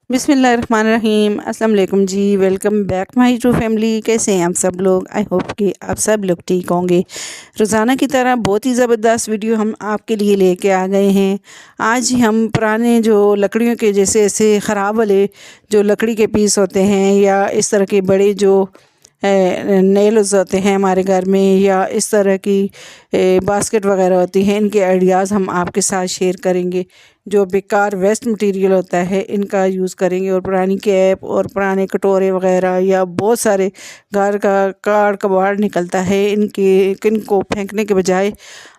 बिस्मिल्लाहिर्रहमानिर्रहीम अस्सलाम वालेकुम जी। Welcome back my YouTube family. कैसे हैं आप सब लोग? आई होप कि आप सब लोग ठीक होंगे। रोज़ाना की तरह बहुत ही ज़बरदस्त वीडियो हम आपके लिए लेके आ गए हैं। आज हम पुराने जो लकड़ियों के जैसे ऐसे ख़राब वाले जो लकड़ी के पीस होते हैं या इस तरह के बड़े जो नेल्स होते हैं हमारे घर में या इस तरह की बास्केट वगैरह होती हैं, इनके आइडियाज़ हम आपके साथ शेयर करेंगे। जो बेकार वेस्ट मटेरियल होता है इनका यूज़ करेंगे और पुरानी कैप और पुराने कटोरे वगैरह या बहुत सारे घर का काड़ कबाड़ निकलता है, इनको फेंकने के बजाय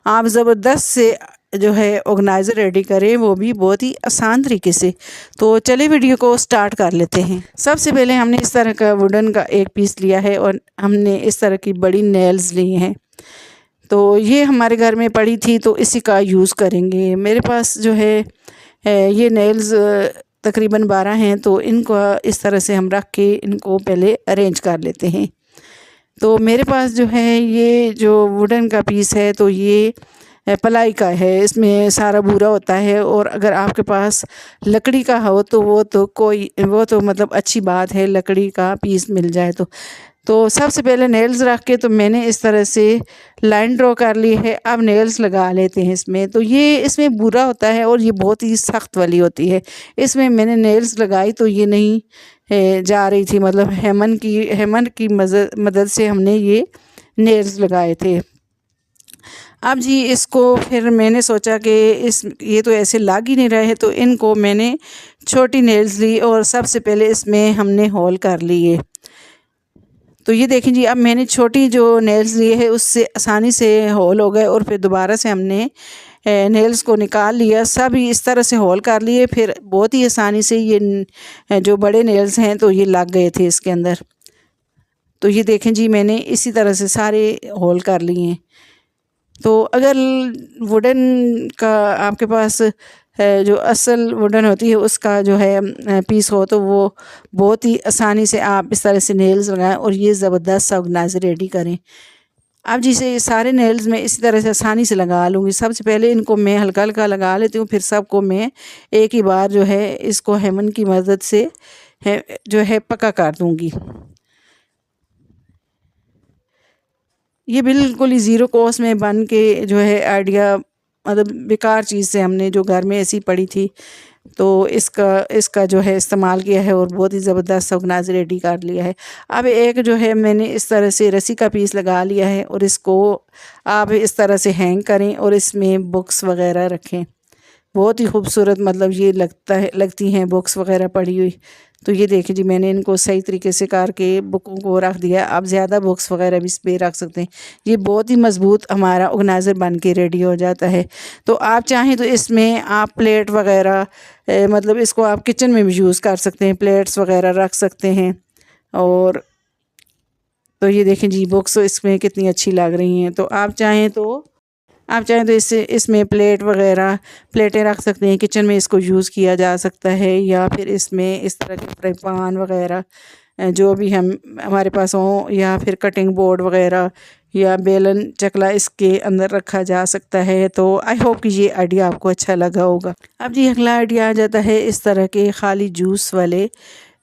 आप ज़बरदस्त से जो है ऑर्गेनाइज़र रेडी करें, वो भी बहुत ही आसान तरीके से। तो चलिए वीडियो को स्टार्ट कर लेते हैं। सबसे पहले हमने इस तरह का वुडन का एक पीस लिया है और हमने इस तरह की बड़ी नेल्स ली हैं। तो ये हमारे घर में पड़ी थी तो इसी का यूज़ करेंगे। मेरे पास जो है ये नेल्स तकरीबन 12 हैं, तो इनको इस तरह से हम रख के इनको पहले अरेंज कर लेते हैं। तो मेरे पास जो है ये जो वुडन का पीस है तो ये पलाई का है, इसमें सारा बूरा होता है। और अगर आपके पास लकड़ी का हो तो वो तो मतलब अच्छी बात है, लकड़ी का पीस मिल जाए तो सबसे पहले नेल्स रख के तो मैंने इस तरह से लाइन ड्रॉ कर ली है। अब नेल्स लगा लेते हैं इसमें। तो ये इसमें बुरा होता है और ये बहुत ही सख्त वाली होती है। इसमें मैंने नेल्स लगाई तो ये नहीं जा रही थी, मतलब हेमन की मदद से हमने ये नेल्स लगाए थे। अब जी इसको फिर मैंने सोचा कि ये तो ऐसे लग ही नहीं रहे, तो इनको मैंने छोटी नेल्स ली और सबसे पहले इसमें हमने होल कर लिए। तो ये देखें जी, अब मैंने छोटी जो नेल्स ली है उससे आसानी से होल हो गए और फिर दोबारा से हमने नेल्स को निकाल लिया, सब इस तरह से होल कर लिए। फिर बहुत ही आसानी से ये जो बड़े नेल्स हैं तो ये लग गए थे इसके अंदर। तो ये देखें जी, मैंने इसी तरह से सारे होल कर लिए हैं। तो अगर वुडन का आपके पास जो असल वुडन होती है उसका जो है पीस हो तो वो बहुत ही आसानी से आप इस तरह से नेल्स लगाएं और ये ज़बरदस्त सा ऑर्गेनाइज़र रेडी करें। अब जिसे सारे नेल्स में इसी तरह से आसानी से लगा लूँगी। सबसे पहले इनको मैं हल्का हल्का लगा लेती हूँ, फिर सबको मैं एक ही बार जो है इसको हेमन की मदद से जो है पक्का कर दूँगी। ये बिल्कुल ही ज़ीरो कॉस्ट में बन के जो है आइडिया, मतलब बेकार चीज़ से हमने जो घर में ऐसी पड़ी थी तो इसका जो है इस्तेमाल किया है और बहुत ही ज़बरदस्त ऑर्गेनाइज़र रेडी कर लिया है। अब एक जो है मैंने इस तरह से रस्सी का पीस लगा लिया है और इसको आप इस तरह से हैंग करें और इसमें बुक्स वगैरह रखें। बहुत ही खूबसूरत, मतलब ये लगती हैं बुक्स वगैरह पड़ी हुई। तो ये देखिए जी, मैंने इनको सही तरीके से करके बुकों को रख दिया। आप ज़्यादा बुक्स वगैरह भी इस पर रख सकते हैं। ये बहुत ही मज़बूत हमारा ऑर्गेनाइज़र बन के रेडी हो जाता है। तो आप चाहें तो इसमें आप प्लेट वगैरह मतलब इसको आप किचन में भी यूज़ कर सकते हैं, प्लेट्स वगैरह रख सकते हैं। और तो ये देखें जी, बुक्स इसमें कितनी अच्छी लग रही हैं। तो आप चाहें तो इसमें प्लेटें रख सकते हैं, किचन में इसको यूज़ किया जा सकता है। या फिर इसमें इस तरह के फ्राई पैन वगैरह जो भी हमारे पास हों, या फिर कटिंग बोर्ड वगैरह या बेलन चकला इसके अंदर रखा जा सकता है। तो आई होप कि ये आइडिया आपको अच्छा लगा होगा। अब जी अगला आइडिया आ जाता है इस तरह के खाली जूस वाले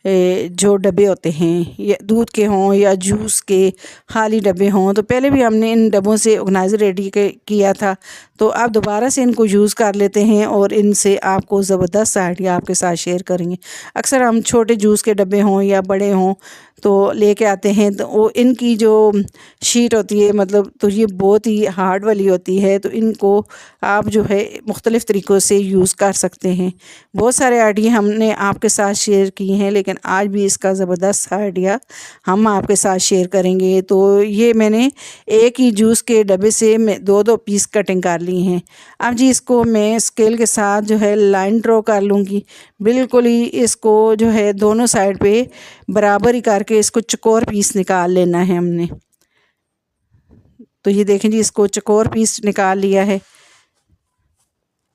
जो डब्बे होते हैं, या दूध के हों या जूस के खाली डब्बे हों। तो पहले भी हमने इन डब्बों से ऑर्गेनाइज़र रेडी किया था, तो आप दोबारा से इनको यूज़ कर लेते हैं और इनसे आपको ज़बरदस्त आइडिया आपके साथ शेयर करेंगे। अक्सर हम छोटे जूस के डब्बे हों या बड़े हों तो लेके आते हैं, तो वो इनकी जो शीट होती है, मतलब तो ये बहुत ही हार्ड वाली होती है। तो इनको आप जो है मुख्तलिफ़ तरीक़ों से यूज़ कर सकते हैं। बहुत सारे आइडिया हमने आपके साथ शेयर किए हैं, लेकिन आज भी इसका ज़बरदस्त आइडिया हम आपके साथ शेयर करेंगे। तो ये मैंने एक ही जूस के डब्बे से मैं 2-2 पीस कटिंग कर ली हैं। अब जी इसको मैं स्केल के साथ जो है लाइन ड्रॉ कर लूँगी। बिल्कुल ही इसको जो है दोनों साइड पे बराबर ही करके इसको चौकोर पीस निकाल लेना है हमने। तो ये देखें जी, इसको चौकोर पीस निकाल लिया है।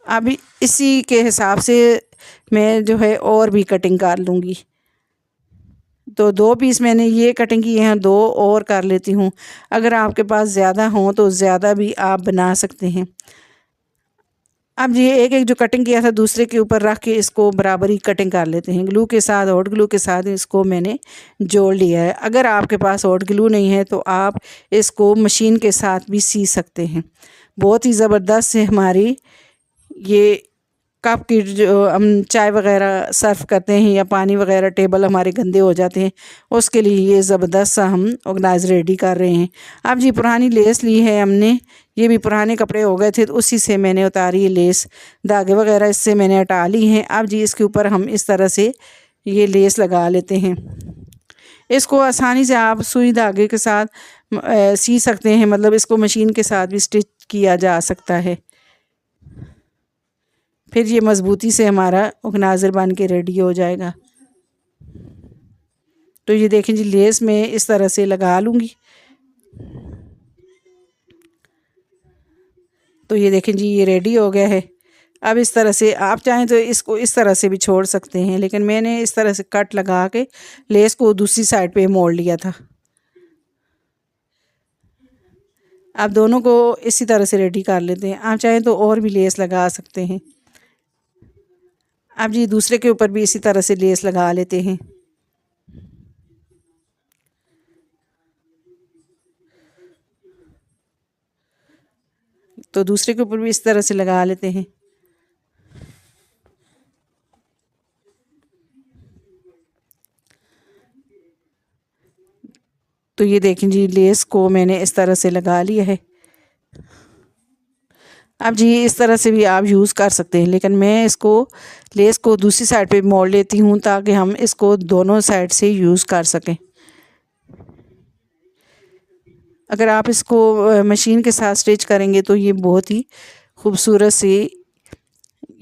अब इसी के हिसाब से मैं जो है और भी कटिंग कर लूँगी। तो 2 पीस मैंने ये कटिंग किए हैं, 2 और कर लेती हूँ। अगर आपके पास ज़्यादा हों तो ज़्यादा भी आप बना सकते हैं। अब ये एक एक जो कटिंग किया था दूसरे के ऊपर रख के इसको बराबरी कटिंग कर लेते हैं। ग्लू के साथ, हॉट ग्लू के साथ इसको मैंने जोड़ लिया है। अगर आपके पास हॉट ग्लू नहीं है तो आप इसको मशीन के साथ भी सी सकते हैं। बहुत ही ज़बरदस्त से हमारी ये कप की जो हम चाय वगैरह सर्व करते हैं या पानी वगैरह टेबल हमारे गंदे हो जाते हैं, उसके लिए ये ज़बरदस्त सा हम ऑर्गेनाइज़र रेडी कर रहे हैं। अब जी पुरानी लेस ली है हमने, ये भी पुराने कपड़े हो गए थे तो उसी से मैंने उतारी ये लेस, धागे वगैरह इससे मैंने हटा ली हैं। अब जी इसके ऊपर हम इस तरह से ये लेस लगा लेते हैं। इसको आसानी से आप सुई धागे के साथ सी सकते हैं, मतलब इसको मशीन के साथ भी स्टिच किया जा सकता है। फिर ये मज़बूती से हमारा ऑर्गेनाइज़र बन के रेडी हो जाएगा। तो ये देखें जी, लेस में इस तरह से लगा लूँगी। तो ये देखें जी, ये रेडी हो गया है। अब इस तरह से आप चाहें तो इसको इस तरह से भी छोड़ सकते हैं, लेकिन मैंने इस तरह से कट लगा के लेस को दूसरी साइड पे मोड़ लिया था। आप दोनों को इसी तरह से रेडी कर लेते हैं। आप चाहें तो और भी लेस लगा सकते हैं। अब जी दूसरे के ऊपर भी इसी तरह से लेस लगा लेते हैं। तो दूसरे के ऊपर भी इस तरह से लगा लेते हैं। तो ये देखें जी, लेस को मैंने इस तरह से लगा लिया है। अब जी इस तरह से भी आप यूज़ कर सकते हैं, लेकिन मैं इसको लेस को दूसरी साइड पे मोड़ लेती हूँ ताकि हम इसको दोनों साइड से यूज़ कर सकें। अगर आप इसको मशीन के साथ स्टिच करेंगे तो ये बहुत ही खूबसूरत सी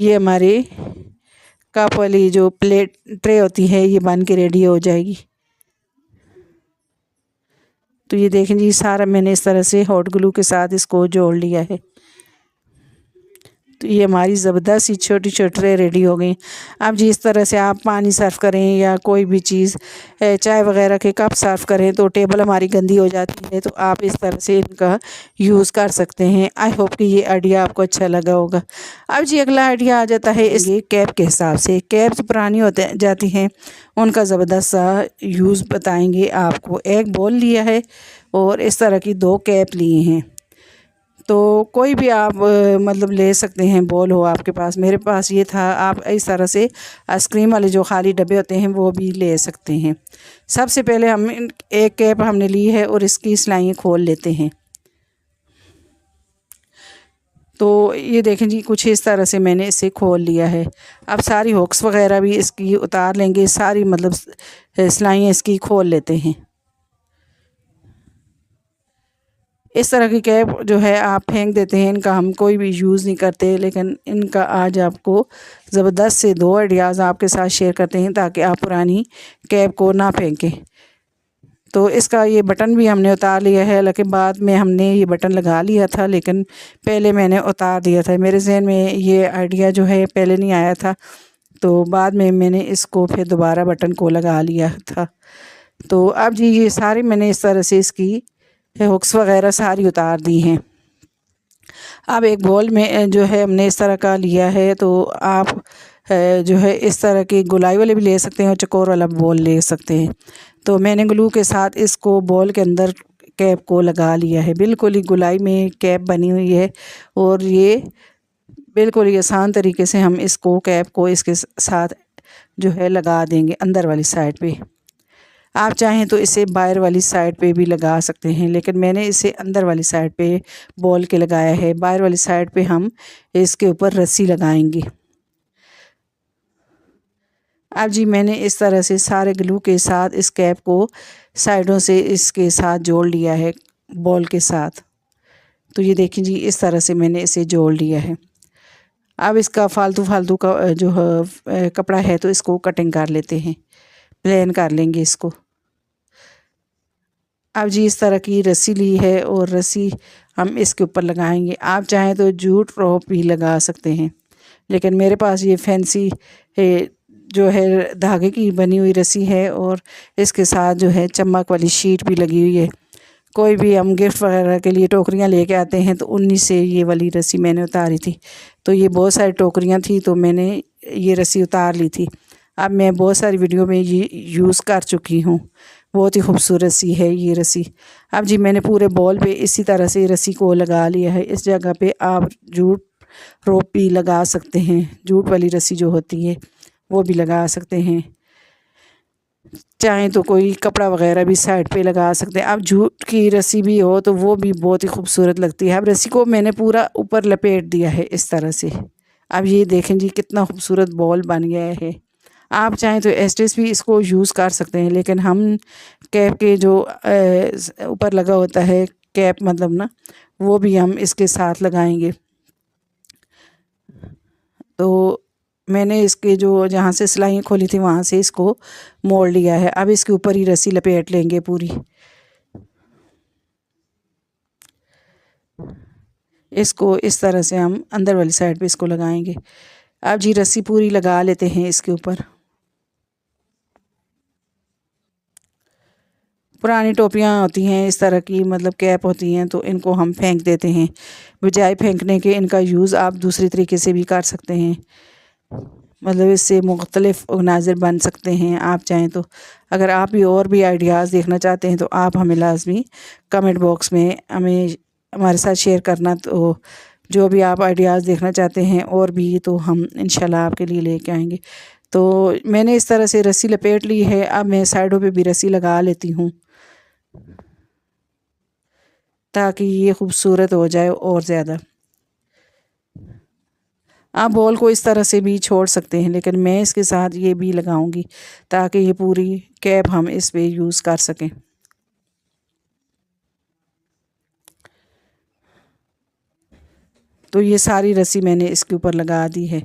ये हमारे कप वाली जो प्लेट ट्रे होती है ये बन के रेडी हो जाएगी। तो ये देखें जी, सारा मैंने इस तरह से हॉट ग्लू के साथ इसको जोड़ लिया है। तो ये हमारी ज़बरदस्त सी छोटी छोटी ट्रे रेडी हो गई। अब जी इस तरह से आप पानी सर्व करें या कोई भी चीज़, चाय वगैरह के कप सर्व करें तो टेबल हमारी गंदी हो जाती है, तो आप इस तरह से इनका यूज़ कर सकते हैं। आई होप कि ये आइडिया आपको अच्छा लगा होगा। अब जी अगला आइडिया आ जाता है ये कैप के हिसाब से। कैप जो पुरानी होते जाती हैं उनका ज़बरदस्त सा यूज़ बताएँगे आपको। एक बॉल लिया है और इस तरह की 2 कैप लिए हैं। तो कोई भी आप मतलब ले सकते हैं, बॉल हो आपके पास। मेरे पास ये था। आप इस तरह से आइसक्रीम वाले जो खाली डब्बे होते हैं वो भी ले सकते हैं। सबसे पहले हम एक कैप हमने ली है और इसकी सिलाइयाँ खोल लेते हैं। तो ये देखें जी, कुछ इस तरह से मैंने इसे खोल लिया है। अब सारी हुक्स वगैरह भी इसकी उतार लेंगे, सारी मतलब सिलाइयाँ इसकी खोल लेते हैं। इस तरह की कैप जो है आप फेंक देते हैं, इनका हम कोई भी यूज़ नहीं करते, लेकिन इनका आज आपको ज़बरदस्त से 2 आइडियाज़ आपके साथ शेयर करते हैं ताकि आप पुरानी कैप को ना फेंकें। तो इसका ये बटन भी हमने उतार लिया है, लेकिन बाद में हमने ये बटन लगा लिया था, लेकिन पहले मैंने उतार दिया था। मेरे ज़हन में ये आइडिया जो है पहले नहीं आया था, तो बाद में मैंने इसको फिर दोबारा बटन को लगा लिया था। तो अब जी ये सारी मैंने इस तरह से इसकी हुक्स वगैरह सारी उतार दी हैं। अब एक बॉल में जो है हमने इस तरह का लिया है, तो आप जो है इस तरह के गुलाई वाले भी ले सकते हैं और चकोर वाला बॉल ले सकते हैं। तो मैंने ग्लू के साथ इसको बॉल के अंदर कैप को लगा लिया है। बिल्कुल ही गुलाई में कैप बनी हुई है और ये बिल्कुल ही आसान तरीके से हम इसको कैप को इसके साथ जो है लगा देंगे अंदर वाली साइड पे। आप चाहें तो इसे बाहर वाली साइड पे भी लगा सकते हैं, लेकिन मैंने इसे अंदर वाली साइड पे बॉल के लगाया है। बाहर वाली साइड पे हम इसके ऊपर रस्सी लगाएंगे। अब जी मैंने इस तरह से सारे ग्लू के साथ इस कैप को साइडों से इसके साथ जोड़ लिया है बॉल के साथ। तो ये देखिए जी, इस तरह से मैंने इसे जोड़ लिया है। अब इसका फालतू का जो कपड़ा है तो इसको कटिंग कर लेते हैं, प्लेन कर लेंगे इसको। अब जी इस तरह की रस्सी ली है और रस्सी हम इसके ऊपर लगाएंगे। आप चाहें तो जूट रोप भी लगा सकते हैं, लेकिन मेरे पास ये फैंसी जो है धागे की बनी हुई रस्सी है और इसके साथ जो है चमक वाली शीट भी लगी हुई है। कोई भी हम गिफ्ट वगैरह के लिए टोकरियाँ लेके आते हैं तो उन्हीं से ये वाली रस्सी मैंने उतारी थी। तो ये बहुत सारी टोकरियाँ थी तो मैंने ये रस्सी उतार ली थी। अब मैं बहुत सारी वीडियो में ये यूज़ कर चुकी हूँ। बहुत ही खूबसूरत सी है ये रस्सी। अब जी मैंने पूरे बॉल पे इसी तरह से रस्सी को लगा लिया है। इस जगह पे आप जूट रोप भी लगा सकते हैं, जूट वाली रस्सी जो होती है वो भी लगा सकते हैं। चाहें तो कोई कपड़ा वगैरह भी साइड पे लगा सकते हैं। अब जूट की रस्सी भी हो तो वो भी बहुत ही खूबसूरत लगती है। अब रस्सी को मैंने पूरा ऊपर लपेट दिया है इस तरह से। अब ये देखें जी कितना खूबसूरत बॉल बन गया है। आप चाहें तो एस्टेस भी इसको यूज़ कर सकते हैं, लेकिन हम कैप के जो ऊपर लगा होता है कैप मतलब ना, वो भी हम इसके साथ लगाएंगे। तो मैंने इसके जो जहाँ से सिलाई खोली थी वहाँ से इसको मोड़ लिया है। अब इसके ऊपर ही रस्सी लपेट लेंगे पूरी। इसको इस तरह से हम अंदर वाली साइड पे इसको लगाएंगे। अब जी रस्सी पूरी लगा लेते हैं इसके ऊपर। पुरानी टोपियाँ होती हैं इस तरह की, मतलब कैप होती हैं, तो इनको हम फेंक देते हैं। बजाय फेंकने के इनका यूज़ आप दूसरी तरीके से भी कर सकते हैं। मतलब इससे मुख्तलिफ़ ऑर्गेनाइज़र बन सकते हैं आप चाहें तो। अगर आप भी और भी आइडियाज़ देखना चाहते हैं तो आप हमें लाज़मी कमेंट बॉक्स में हमें हमारे साथ शेयर करना। तो जो भी आप आइडियाज़ देखना चाहते हैं और भी, तो हम इंशाल्लाह आपके लिए लेके आएंगे। तो मैंने इस तरह से रस्सी लपेट ली है। अब मैं साइडों पे भी रस्सी लगा लेती हूँ ताकि ये खूबसूरत हो जाए और ज़्यादा। आप बॉल को इस तरह से भी छोड़ सकते हैं, लेकिन मैं इसके साथ ये भी लगाऊंगी ताकि ये पूरी कैप हम इस पे यूज़ कर सकें। तो ये सारी रस्सी मैंने इसके ऊपर लगा दी है।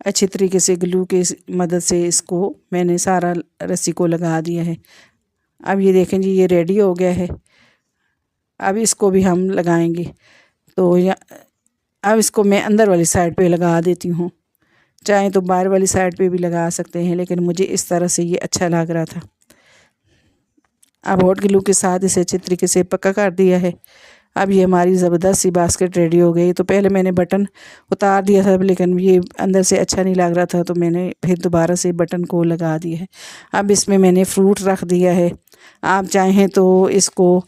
अच्छी तरीके से ग्लू के मदद से इसको मैंने सारा रस्सी को लगा दिया है। अब ये देखें जी ये रेडी हो गया है। अब इसको भी हम लगाएंगे। तो अब इसको मैं अंदर वाली साइड पे लगा देती हूँ। चाहे तो बाहर वाली साइड पे भी लगा सकते हैं, लेकिन मुझे इस तरह से ये अच्छा लग रहा था। अब हॉट ग्लू के साथ इसे अच्छे तरीके से पक्का कर दिया है। अब ये हमारी ज़बरदस्त सी बास्केट रेडी हो गई। तो पहले मैंने बटन उतार दिया था, लेकिन ये अंदर से अच्छा नहीं लग रहा था, तो मैंने फिर दोबारा से बटन को लगा दिया है। अब इसमें मैंने फ्रूट रख दिया है। आप चाहें तो इसको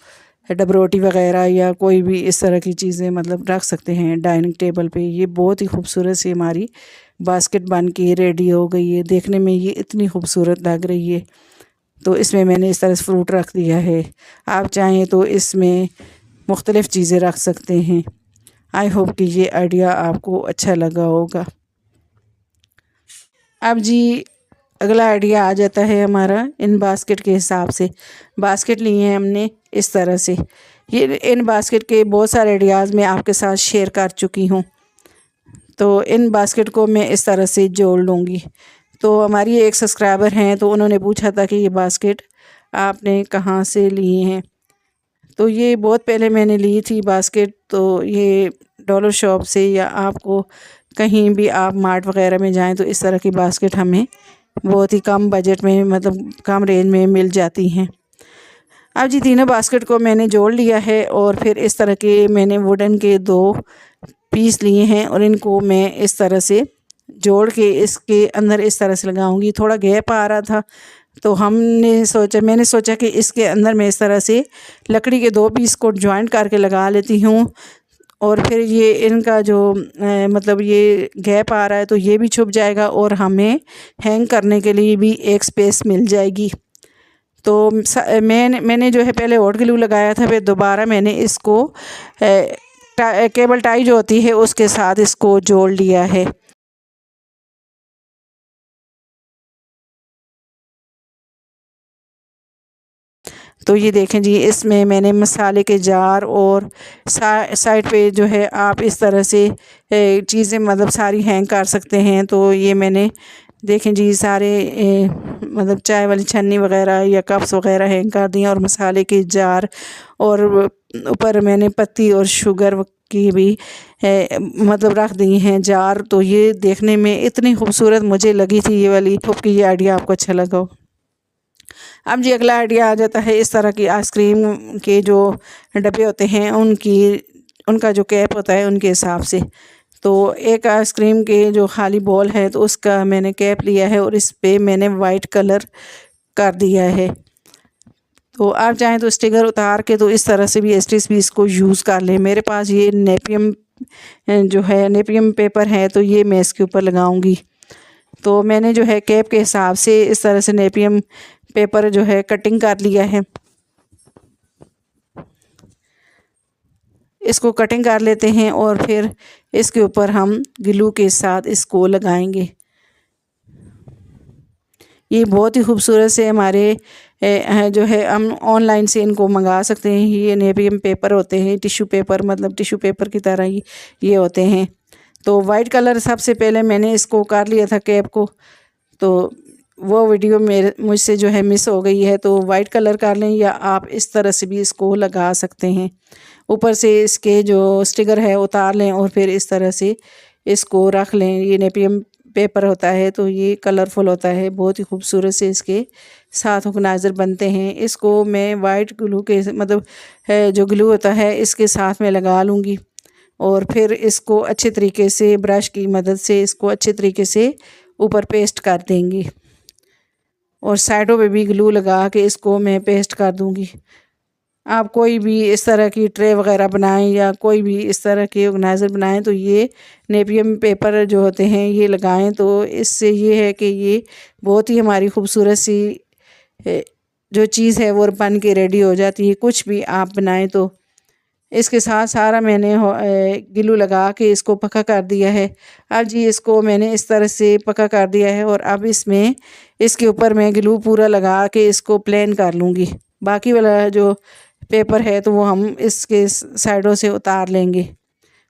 डबरोटी वगैरह या कोई भी इस तरह की चीज़ें मतलब रख सकते हैं डाइनिंग टेबल पे। ये बहुत ही खूबसूरत सी हमारी बास्केट बन के रेडी हो गई है। देखने में ये इतनी खूबसूरत लग रही है। तो इसमें मैंने इस तरह से फ्रूट रख दिया है। आप चाहें तो इसमें मुख्तलिफ़ चीज़ें रख सकते हैं। आई होप कि ये आइडिया आपको अच्छा लगा होगा। अब जी अगला आइडिया आ जाता है हमारा इन बास्केट के हिसाब से। बास्केट लिए हैं हमने इस तरह से। ये इन बास्केट के बहुत सारे आइडियाज़ मैं आपके साथ शेयर कर चुकी हूँ। तो इन बास्केट को मैं इस तरह से जोड़ लूँगी। तो हमारी एक सब्सक्राइबर हैं, तो उन्होंने पूछा था कि ये बास्केट आपने कहाँ से लिए हैं। तो ये बहुत पहले मैंने ली थी बास्केट। तो ये डॉलर शॉप से, या आपको कहीं भी आप मार्ट वगैरह में जाएं तो इस तरह की बास्केट हमें बहुत ही कम बजट में, मतलब कम रेंज में मिल जाती हैं। अब जी तीनों बास्केट को मैंने जोड़ लिया है और फिर इस तरह के मैंने वुडन के 2 पीस लिए हैं और इनको मैं इस तरह से जोड़ के इसके अंदर इस तरह से लगाऊंगी। थोड़ा गैप आ रहा था, तो मैंने सोचा कि इसके अंदर मैं इस तरह से लकड़ी के 2 पीस को जॉइंट करके लगा लेती हूँ। और फिर ये इनका जो मतलब ये गैप आ रहा है तो ये भी छुप जाएगा और हमें हैंग करने के लिए भी एक स्पेस मिल जाएगी। तो मैंने जो है पहले हॉट ग्लू लगाया था, फिर दोबारा मैंने इसको केबल टाई जो होती है उसके साथ इसको जोड़ लिया है। तो ये देखें जी इसमें मैंने मसाले के जार और साइड पे जो है आप इस तरह से चीज़ें मतलब सारी हैंग कर सकते हैं। तो ये मैंने देखें जी सारे मतलब चाय वाली छन्नी वगैरह या कप्स वगैरह हैंग कर दिए और मसाले के जार, और ऊपर मैंने पत्ती और शुगर की भी मतलब रख दी हैं जार। तो ये देखने में इतनी खूबसूरत मुझे लगी थी ये वाली। होप कि ये आइडिया आपको अच्छा लगा हो। अब जी अगला आइडिया आ जाता है, इस तरह की आइसक्रीम के जो डब्बे होते हैं उनका जो कैप होता है उनके हिसाब से। तो एक आइसक्रीम के जो खाली बॉल है तो उसका मैंने कैप लिया है और इस पे मैंने वाइट कलर कर दिया है। तो आप चाहें तो स्टिकर उतार के तो इस तरह से भी एस्टिस भी इसको यूज़ कर लें। मेरे पास ये नेपियम जो है नेपियम पेपर है, तो ये मैं इसके ऊपर लगाऊंगी। तो मैंने जो है कैप के हिसाब से इस तरह से नेपियम पेपर जो है कटिंग कर लिया है। इसको कटिंग कर लेते हैं और फिर इसके ऊपर हम ग्लू के साथ इसको लगाएंगे। ये बहुत ही खूबसूरत से हमारे जो है हम ऑनलाइन से इनको मंगा सकते हैं। ये नेपियम पेपर होते हैं, टिश्यू पेपर, मतलब टिश्यू पेपर की तरह ही ये होते हैं। तो वाइट कलर सबसे पहले मैंने इसको कर लिया था कैप को, तो वो वीडियो मुझसे जो है मिस हो गई है। तो वाइट कलर कर लें या आप इस तरह से भी इसको लगा सकते हैं। ऊपर से इसके जो स्टिकर है उतार लें और फिर इस तरह से इसको रख लें। ये नेपियम पेपर होता है तो ये कलरफुल होता है, बहुत ही खूबसूरत से इसके साथ ऑर्गेनाइज़र बनते हैं। इसको मैं वाइट ग्लू के मतलब जो ग्लू होता है इसके साथ में लगा लूँगी और फिर इसको अच्छे तरीके से ब्रश की मदद से इसको अच्छे तरीके से ऊपर पेस्ट कर देंगी और साइडों पे भी ग्लू लगा के इसको मैं पेस्ट कर दूँगी। आप कोई भी इस तरह की ट्रे वगैरह बनाएं या कोई भी इस तरह के ऑर्गेनाइज़र बनाएं तो ये नेपियम पेपर जो होते हैं ये लगाएं, तो इससे ये है कि ये बहुत ही हमारी खूबसूरत सी जो चीज़ है वो बन के रेडी हो जाती है। कुछ भी आप बनाएं तो इसके साथ सारा मैंने ग्लू लगा के इसको पक्का कर दिया है। अब जी इसको मैंने इस तरह से पक्का कर दिया है और अब इसमें इसके ऊपर मैं ग्लू पूरा लगा के इसको प्लेन कर लूँगी। बाकी वाला जो पेपर है तो वो हम इसके साइडों से उतार लेंगे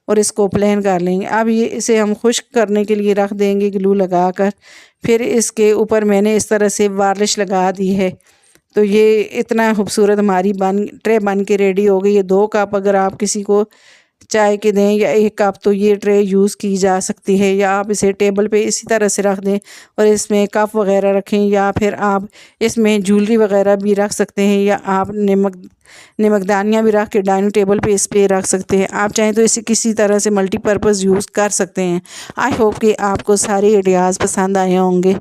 और इसको प्लेन कर लेंगे। अब ये इसे हम खुश्क करने के लिए रख देंगे ग्लू लगाकर। फिर इसके ऊपर मैंने इस तरह से वार्निश लगा दी है। तो ये इतना खूबसूरत हमारी ट्रे बन के रेडी हो गई है। 2 कप अगर आप किसी को चाय के दें या 1 कप तो ये ट्रे यूज़ की जा सकती है, या आप इसे टेबल पे इसी तरह से रख दें और इसमें कप वगैरह रखें, या फिर आप इसमें ज्वेलरी वगैरह भी रख सकते हैं, या आप नमकदानियाँ भी रख के डाइनिंग टेबल पे इस पे रख सकते हैं। आप चाहें तो इसे किसी तरह से मल्टीपर्पज़ यूज़ कर सकते हैं। आई होप कि आपको सारे आइडियाज़ पसंद आए होंगे।